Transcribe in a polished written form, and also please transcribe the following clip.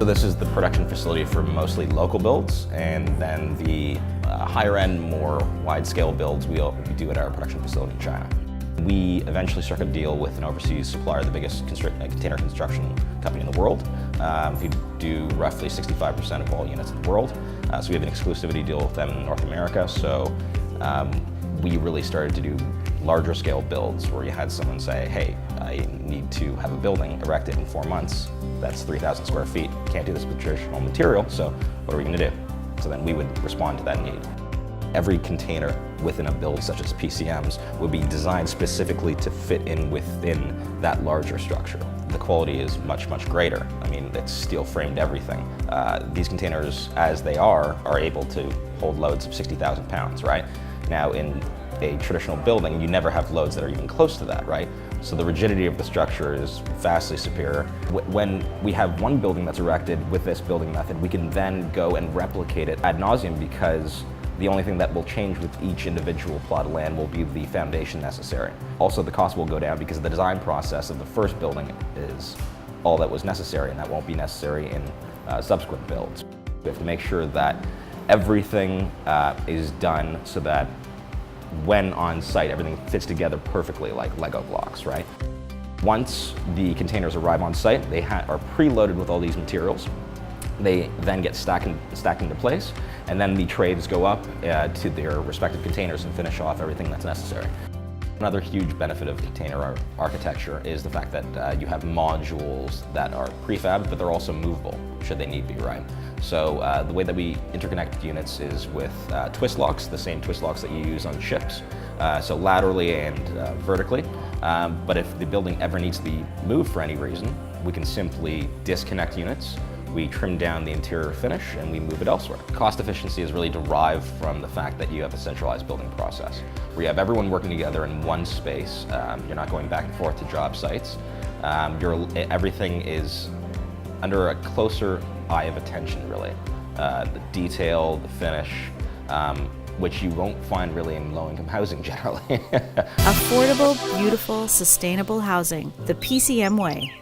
So this is the production facility for mostly local builds, and then the higher end, more wide-scale builds we do at our production facility in China. We eventually struck a deal with an overseas supplier, the biggest container construction company in the world, who do roughly 65% of all units in the world. So we have an exclusivity deal with them in North America. So we really started to do larger scale builds where you had someone say, hey, I need to have a building erected in 4 months. That's 3,000 square feet. Can't do this with traditional material, so what are we going to do? So then we would respond to that need. Every container within a build, such as PCMs, would be designed specifically to fit in within that larger structure. The quality is much, much greater. I mean, it's steel framed everything. These containers, as they are able to hold loads of 60,000 pounds, right? Now, in a traditional building, you never have loads that are even close to that, right? So the rigidity of the structure is vastly superior. When we have one building that's erected with this building method, we can then go and replicate it ad nauseum, because the only thing that will change with each individual plot of land will be the foundation necessary. Also, the cost will go down because the design process of the first building is all that was necessary, and that won't be necessary in subsequent builds. We have to make sure that everything is done so that when on site, everything fits together perfectly like Lego blocks, right? Once the containers arrive on site, they are preloaded with all these materials. They then get stacked into place, and then the trays go up to their respective containers and finish off everything that's necessary. Another huge benefit of container architecture is the fact that you have modules that are prefab, but they're also movable should they need be, right? So the way that we interconnect units is with twist locks, the same twist locks that you use on ships, so laterally and vertically. But if the building ever needs to be moved for any reason, we can simply disconnect units. We trim down the interior finish and we move it elsewhere. Cost efficiency is really derived from the fact that you have a centralized building process, where you have everyone working together in one space. You're not going back and forth to job sites. Everything is under a closer eye of attention, really. The detail, the finish, which you won't find really in low-income housing generally. Affordable, beautiful, sustainable housing, the PCM way.